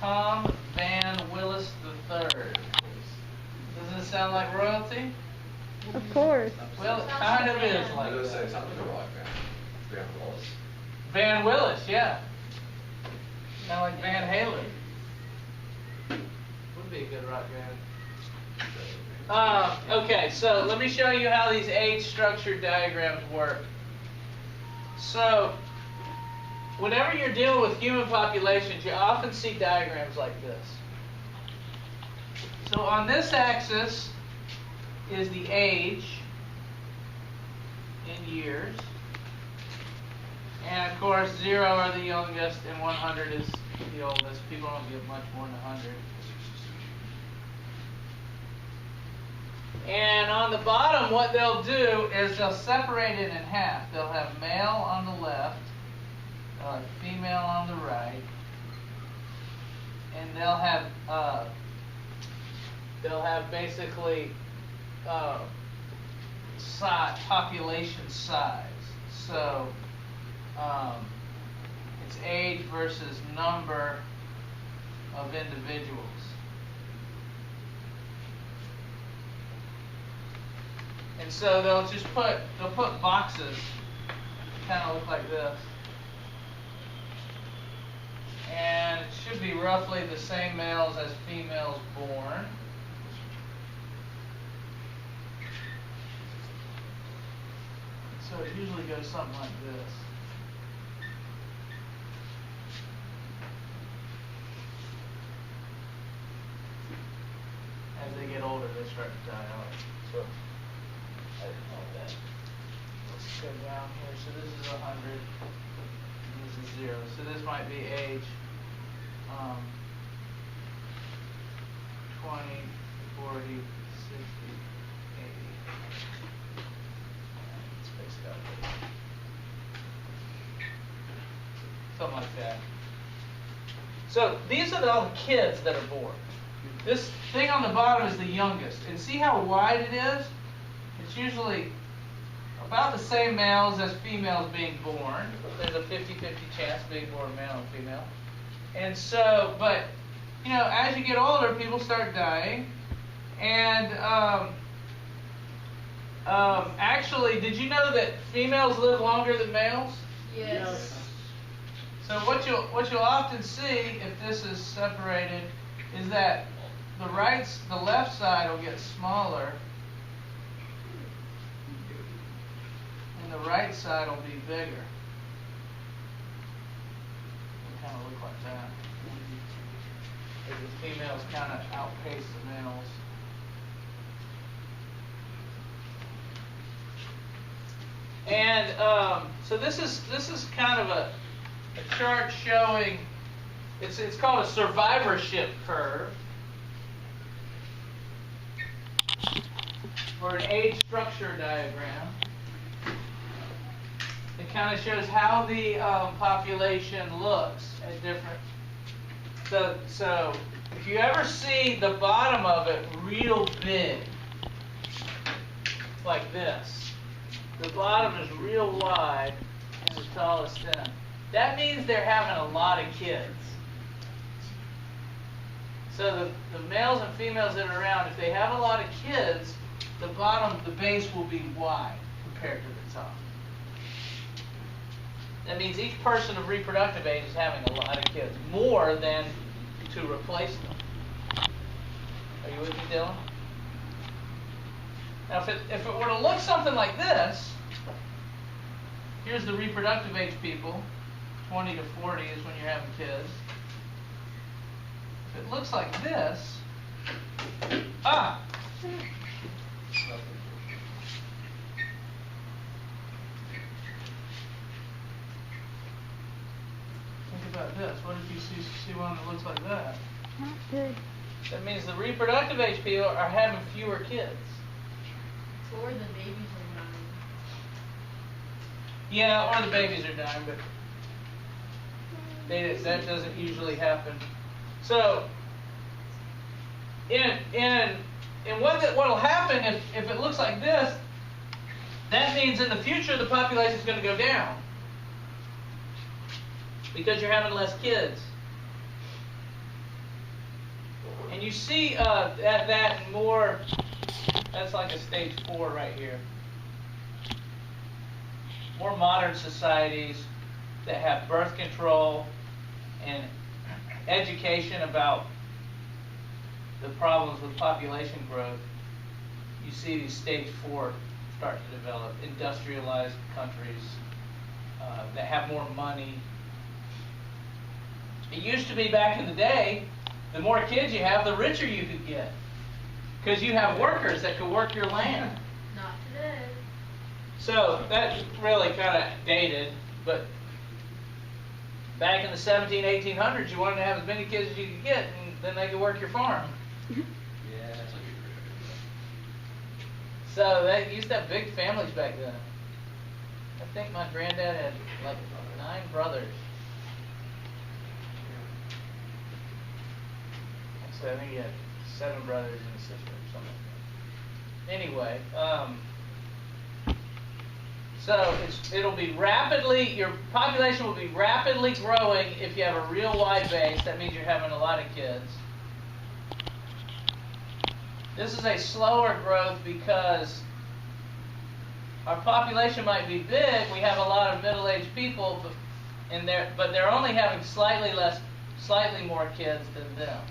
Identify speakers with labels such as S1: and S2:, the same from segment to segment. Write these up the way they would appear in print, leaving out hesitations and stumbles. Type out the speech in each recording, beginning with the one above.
S1: Tom Van Willis III. Doesn't it sound like royalty?
S2: Of course.
S1: Well, it kind of is like
S3: I was
S1: that.
S3: going to say something like Van Willis.
S1: Van Willis, yeah. Kind of like Van Halen. Would be a good rock band. Okay, so let me show you how these age structure diagrams work. So, whenever you're dealing with human populations, you often see diagrams like this. So on this axis is the age in years. And of course, 0 are the youngest and 100 is the oldest. People don't get much more than 100. And on the bottom, what they'll do is they'll separate it in half. They'll have male on the left, they'll have female on the right, and they'll have basically population size. So it's age versus number of individuals. And so they'll put boxes, kind of look like this. And it should be roughly the same males as females born. So it usually goes something like this. As they get older, they start to die out. So I didn't know that. Let's go down here. So this is 100. And this is 0. So this might be age 20, 40, 60, 80. Let's fix it up. Something like that. So these are all the kids that are born. This thing on the bottom is the youngest. And see how wide it is? It's usually about the same males as females being born. There's a 50-50 chance being born male and female. And so, but, you know, as you get older, people start dying. And actually, did you know that females live longer than males?
S4: Yes.
S1: So what you'll often see if this is separated is that the left side will get smaller, and the right side will be bigger. It'll kind of look like that. As the females kind of outpace the males. And so this is kind of a chart showing. It's called a survivorship curve or an age structure diagram. It kind of shows how the population looks at different. So if you ever see the bottom of it real big, like this, the bottom is real wide and the top is thin. That means they're having a lot of kids. So the males and females that are around, if they have a lot of kids, the base will be wide compared to the top. That means each person of reproductive age is having a lot of kids, more than to replace them. Are you with me, Dylan? Now, if it were to look something like this, here's the reproductive age people, 20 to 40 is when you're having kids. If it looks like this, think about this. What if you see one that looks like that?
S2: Not good.
S1: That means the reproductive age people are having fewer kids.
S4: Or the babies are dying.
S1: Yeah, or the babies are dying, but that doesn't usually happen. So, what'll happen if it looks like this, that means in the future the population is going to go down because you're having less kids. you see that more, that's like a stage 4 right here. More modern societies that have birth control and education about the problems with population growth, you see these stage 4 start to develop. Industrialized countries that have more money. It used to be back in the day, the more kids you have, the richer you could get. Because you have workers that could work your land.
S4: Not today.
S1: So that's really kind of dated, but back in the 1800s, you wanted to have as many kids as you could get, and then they could work your farm.
S3: Yeah, that's what you're
S1: So they used to have big families back then. I think my granddad had like 9 brothers. So I think he had 7 brothers and a sister or something like that. Anyway, so it'll be rapidly, your population will be rapidly growing if you have a real wide base. That means you're having a lot of kids. This is a slower growth because our population might be big. We have a lot of middle-aged people, but they're only having slightly more kids than them.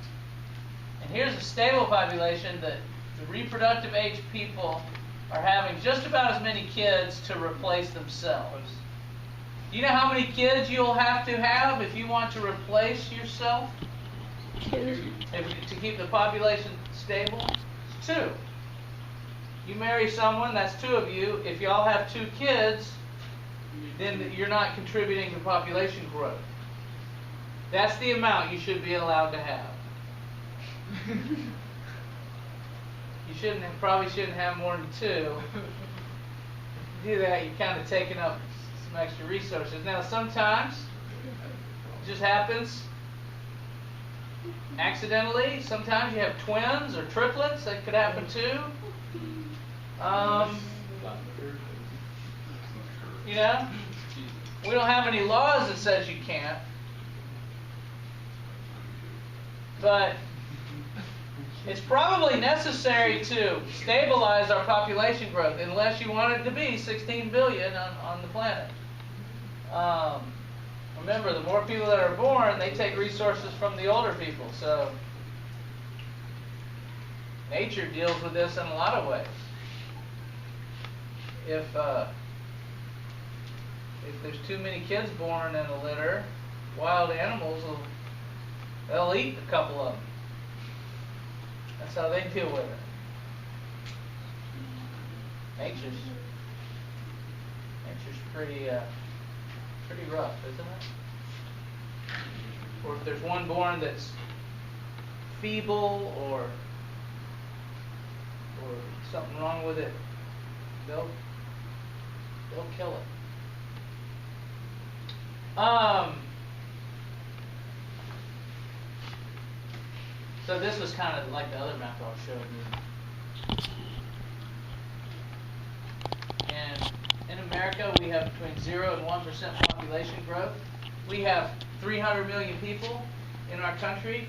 S1: And here's a stable population that the reproductive age people are having just about as many kids to replace themselves. Do you know how many kids you'll have to have if you want to replace yourself?
S2: 2.
S1: To keep the population stable? 2. You marry someone, that's 2 of you. If you all have 2 kids, then you're not contributing to population growth. That's the amount you should be allowed to have. You probably shouldn't have more than 2. If you do that, you're kind of taking up some extra resources. Now, sometimes it just happens accidentally. Sometimes you have twins or triplets. That could happen too. You know, we don't have any laws that says you can't, but it's probably necessary to stabilize our population growth, unless you want it to be 16 billion on the planet. Remember, the more people that are born, they take resources from the older people. So nature deals with this in a lot of ways. If there's too many kids born in a litter, wild animals they'll eat a couple of them. That's how they deal with it. Nature's pretty rough, isn't it? Or if there's one born that's feeble or something wrong with it, they'll kill it. So this was kind of like the other map I showed you. And in America, we have between 0 and 1% population growth. We have 300 million people in our country.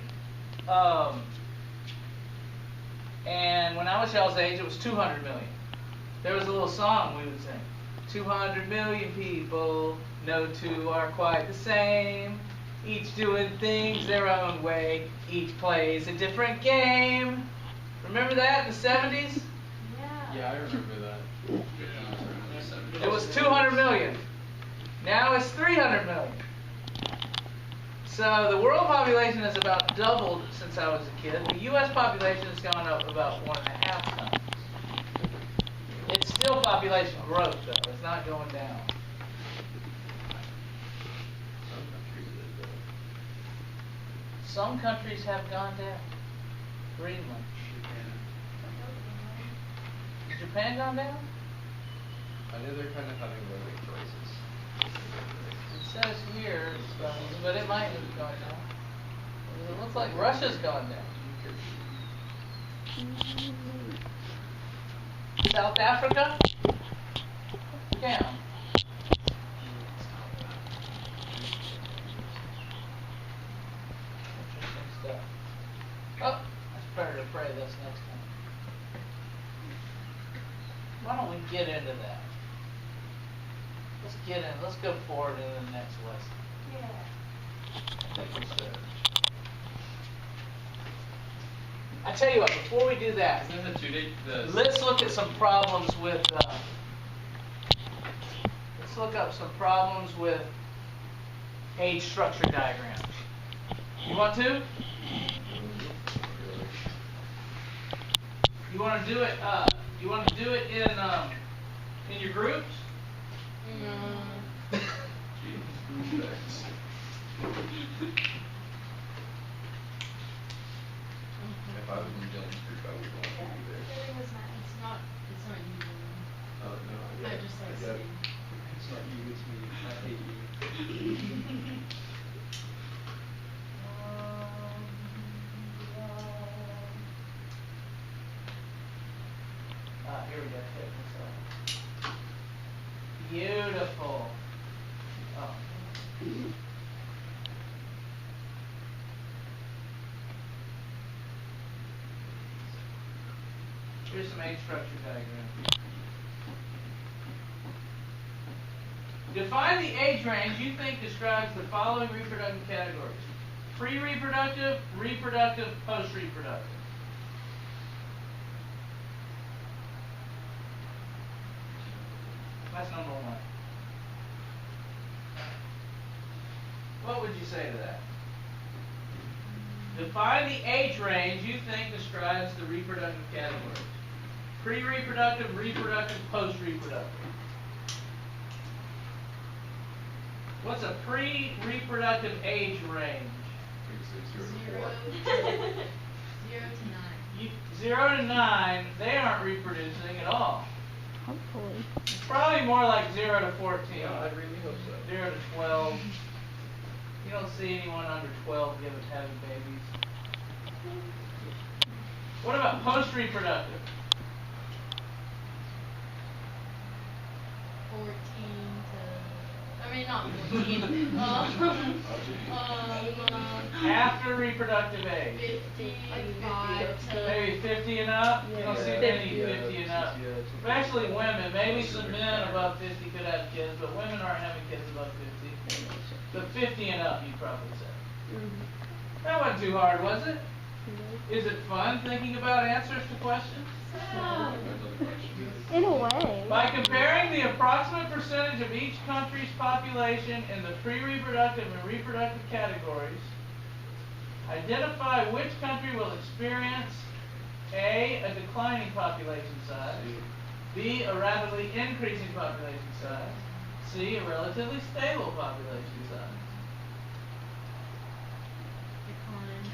S1: And when I was y'all's age, it was 200 million. There was a little song we would sing. 200 million people, no 2 are quite the same. Each doing things their own way. Each plays a different game. Remember that in the 70s?
S3: Yeah, I remember that.
S1: It was 200 million. Now it's 300 million. So the world population has about doubled since I was a kid. The U.S. population has gone up about 1.5 times. It's still population growth, though. It's not going down. Some countries have gone down. Greenland. Has Japan gone down?
S3: I know they're kind of having living choices.
S1: It says here it's going, but it might have gone down. It looks like Russia's gone down. South Africa? Down. Interesting stuff. Oh, I pray this next time. Why don't we get into that? Let's go forward into the next lesson.
S4: Yeah.
S1: I think we should. I tell you what, before we do that,
S3: Isn't the 2 day
S1: let's look at some problems with, let's look up some problems with age structure diagrams. You want to? You want to do it, in your groups?
S3: If I was in Dylan's group, I would want to be there.
S4: It's not you.
S3: Oh no,
S4: I just like
S3: get it.
S4: sitting.
S3: It's not you, it's me. I hate you.
S1: Here we go. Check this out. Beautiful. Oh. Here's some age structure diagrams. Define the age range you think describes the following reproductive categories: pre-reproductive, reproductive, post-reproductive. That's number one. What would you say to that? Define the age range you think describes the reproductive categories: pre-reproductive, reproductive, post-reproductive. What's a pre-reproductive age range?
S4: Zero to 9.
S1: 0 to 9, they aren't reproducing at all.
S2: Hopefully.
S1: It's probably more like 0 to 14.
S3: Yeah, I really hope so.
S1: 0 to 12. You don't see anyone under 12 having babies. What about post-reproductive?
S4: 14 to, I mean not 14.
S1: After reproductive age.
S4: 55 to
S1: Maybe 50 and up? You don't see
S3: Yeah.
S1: many
S3: Yeah,
S1: 50 and up.
S3: yeah, it's-
S1: Especially women. Maybe some men above 50 could have kids, but women aren't having kids above 50. But 50 and up, you'd probably say. That wasn't too hard, was it? Is it fun thinking about answers to questions?
S2: In a way.
S1: By comparing the approximate percentage of each country's population in the pre-reproductive and reproductive categories, identify which country will experience A, a declining population size, B, a rapidly increasing population size, C, a relatively stable population size.
S4: decline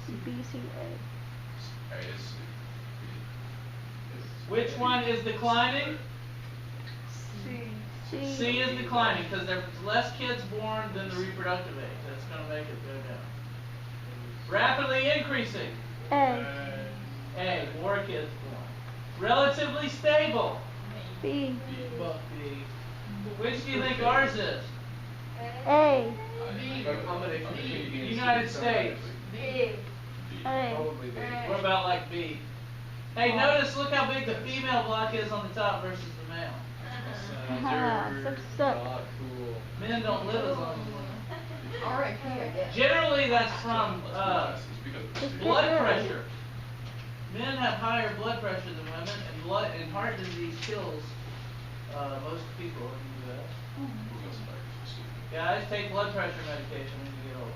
S4: is
S2: BCA.
S1: Which one is declining?
S2: C.
S1: C is declining because there's less kids born than the reproductive age. That's going to make it go down. Rapidly increasing.
S2: A.
S1: A, more kids born. Relatively stable.
S2: B.
S1: B. Which do you think ours is?
S2: A.
S1: United States.
S2: A.
S3: Probably B.
S1: What about like B? Hey, notice, look how big the female block is on the top versus the male.
S2: Haha, suck.
S3: Not cool.
S1: Men don't live as long as women.
S4: alright, I guess.
S1: Generally, that's from
S2: Just
S1: blood
S2: get rid.
S1: pressure. Men have higher blood pressure than women, and heart disease kills most people in the U.S. Guys, take blood pressure medication when you get older.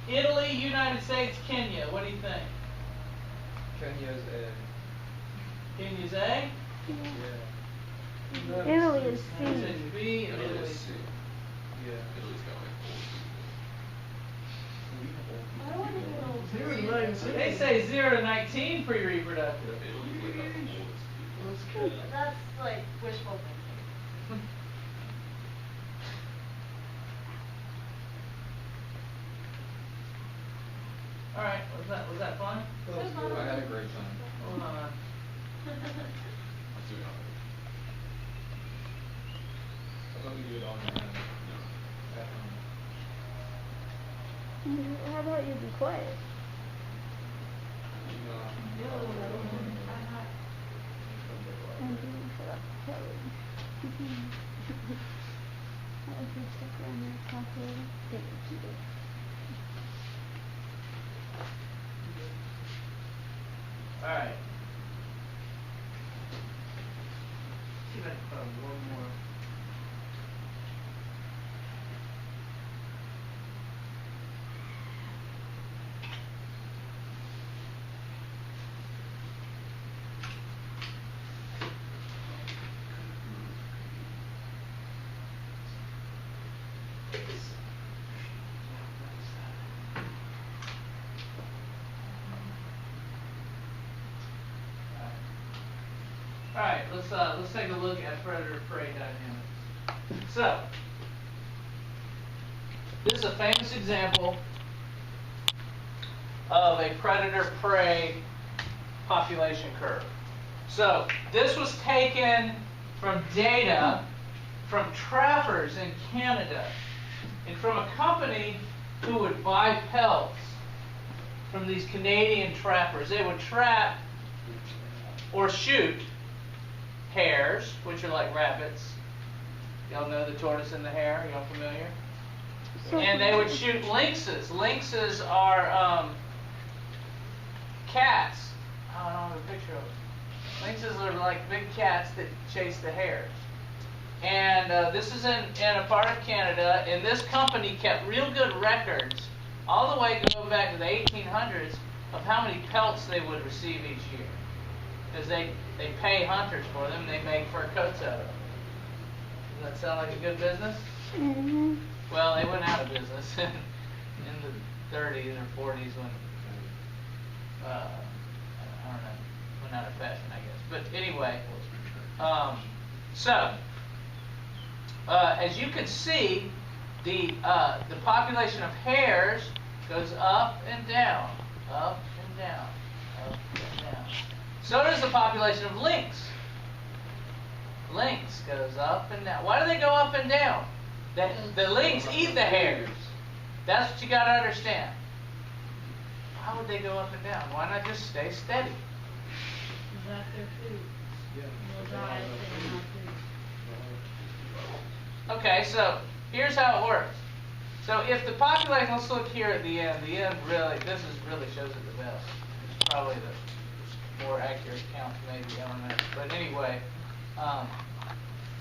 S1: Italy, United States, Kenya. What do you think?
S3: Kenya's A.
S1: Kenya's A?
S3: Yeah.
S2: Italy is
S1: I
S2: C.
S1: said B, and Italy.
S3: Yeah.
S1: They say 0 to 19 pre-reproductive.
S4: That's like wishful thinking.
S1: All right, was that fun?
S3: I had a great time.
S1: Hold on.
S3: How about we do it online? At home.
S2: How about you be quiet? Andrew, shut up, Kelly. That was your sticker on your calculator. Take it, keep it.
S1: Alright. See if I can find one more. Alright, let's take a look at predator-prey dynamics. So, this is a famous example of a predator-prey population curve. So, this was taken from data from trappers in Canada and from a company who would buy pelts from these Canadian trappers. They would trap or shoot hares, which are like rabbits. Y'all know the tortoise and the hare? Y'all familiar? And they would shoot lynxes. Lynxes are cats. I don't have a picture of them. Lynxes are like big cats that chase the hares. And this is in a part of Canada, and this company kept real good records all the way going back to the 1800s of how many pelts they would receive each year. Because they pay hunters for them, they make fur coats out of them. Does that sound like a good business?
S2: Mm-hmm.
S1: Well, they went out of business in the 30s or 40s when, I don't know, went out of fashion, I guess. But anyway, as you can see, the population of hares goes up and down, up and down, up and down. So does the population of lynx. Lynx goes up and down. Why do they go up and down? The lynx eat the hares. That's what you got to understand. Why would they go up and down? Why not just stay steady?
S4: That's their food. They'll die if they don't have food.
S1: Okay, so here's how it works. So if the population, let's look here at the end. The end really, really shows it the best. It's probably the more accurate count, maybe, I don't know. But anyway,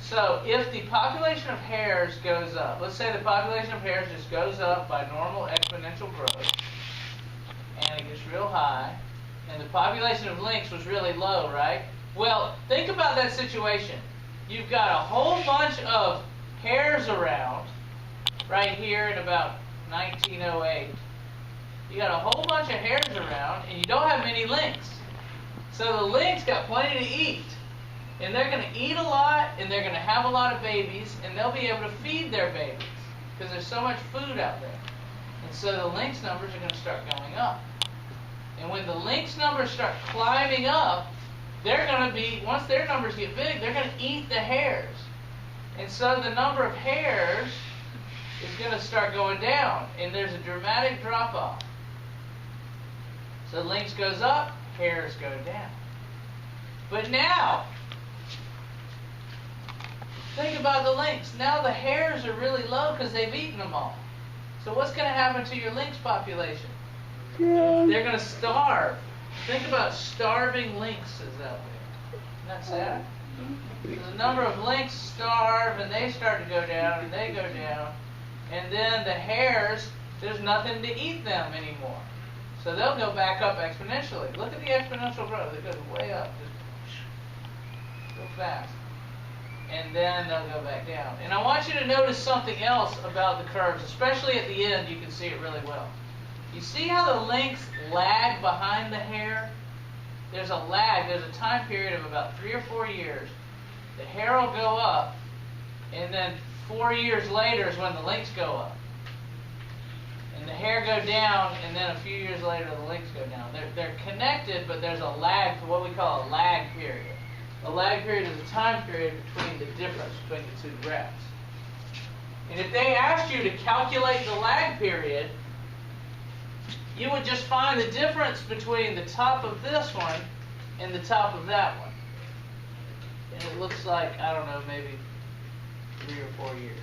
S1: so if the population of hares goes up, let's say the population of hares just goes up by normal exponential growth, and it gets real high, and the population of lynx was really low, right? Well, think about that situation. You've got a whole bunch of hares around, right here in about 1908. You got a whole bunch of hares around, and you don't have many lynx. So the lynx got plenty to eat. And they're going to eat a lot, and they're going to have a lot of babies, and they'll be able to feed their babies because there's so much food out there. And so the lynx numbers are going to start going up. And when the lynx numbers start climbing up, they're going to be, once their numbers get big, they're going to eat the hares. And so the number of hares is going to start going down, and there's a dramatic drop-off. So lynx goes up, hares go down. But now, think about the lynx. Now the hares are really low because they've eaten them all. So what's going to happen to your lynx population?
S2: Yeah.
S1: They're going to starve. Think about starving lynxes out there. Isn't that sad? So the number of lynx starve, and they start to go down, and they go down. And then the hares, there's nothing to eat them anymore. So they'll go back up exponentially. Look at the exponential growth. It goes way up. Just real fast. And then they'll go back down. And I want you to notice something else about the curves, especially at the end. You can see it really well. You see how the lynx lag behind the hare? There's a lag. There's a time period of about 3 or 4 years. The hare will go up, and then 4 years later is when the lynx go up. And the hare go down, and then a few years later the lynx go down. They're connected, but there's a lag, what we call a lag period. A lag period is a time period between the difference between the two graphs. And if they asked you to calculate the lag period, you would just find the difference between the top of this one and the top of that one. And it looks like, I don't know, maybe 3 or 4 years.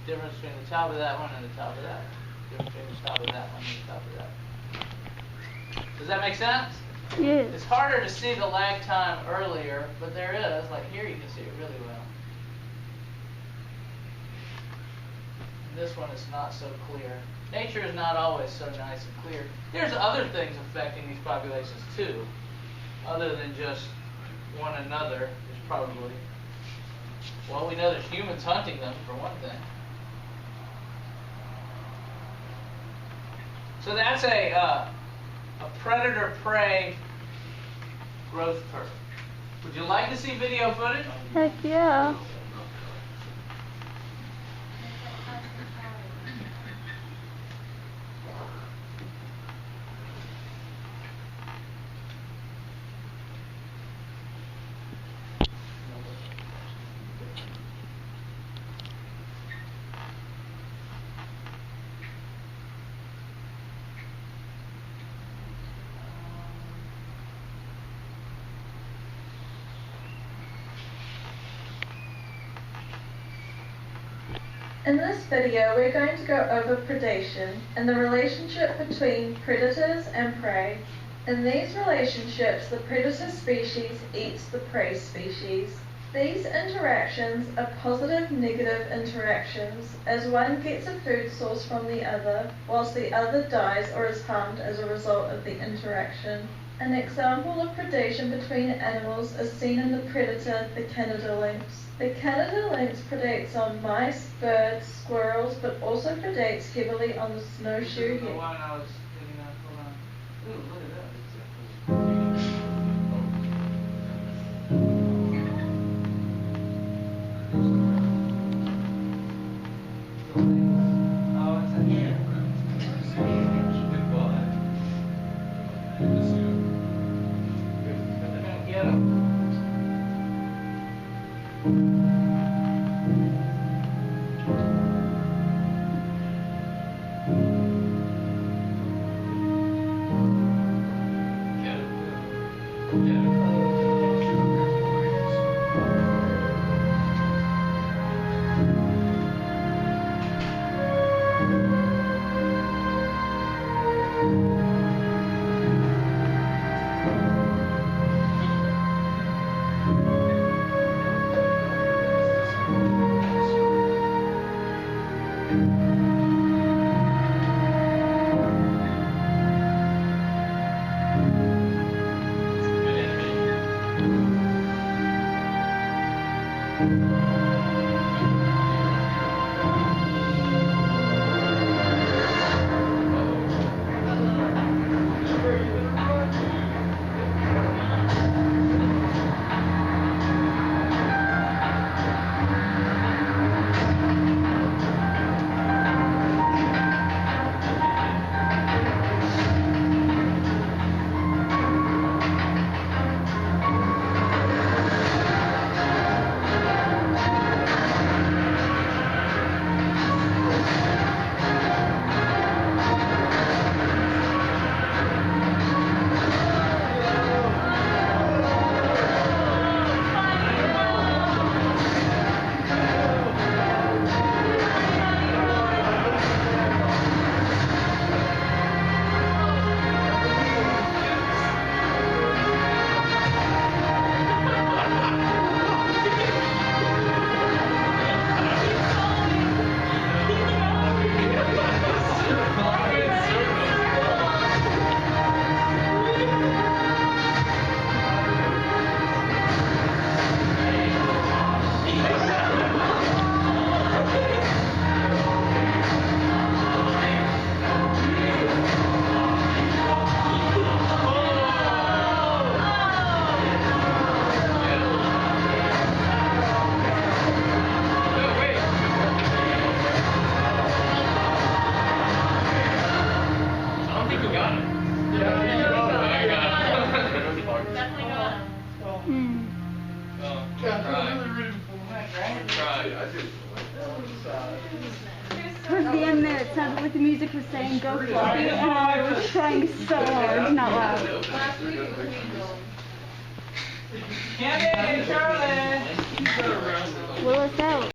S1: Difference between the top of that one and the top of that one. Difference between the top of that one and the top of that one. Does that make sense?
S2: Yes.
S1: It's harder to see the lag time earlier, but there is. Like here you can see it really well. And this one is not so clear. Nature is not always so nice and clear. There's other things affecting these populations too, other than just one another. There's probably, well, we know there's humans hunting them for one thing. So that's a predator-prey growth curve. Would you like to see video footage?
S2: Heck yeah.
S5: In this video, we're going to go over predation and the relationship between predators and prey. In these relationships, the predator species eats the prey species. These interactions are positive-negative interactions, as one gets a food source from the other, whilst the other dies or is harmed as a result of the interaction. An example of predation between animals is seen in the predator, the Canada lynx. The Canada lynx predates on mice, birds, squirrels, but also predates heavily on the snowshoe
S1: The
S5: hare.
S1: one I was thinking of, hold on. Ooh, look at that. Oh, it's in here. They're gonna get 'em.
S2: Towards the end there, it sounded like the music was saying go Fluffy, and I was trying so hard to not laugh.
S4: Last week it was
S1: Candy, Charlie.
S2: Willis said.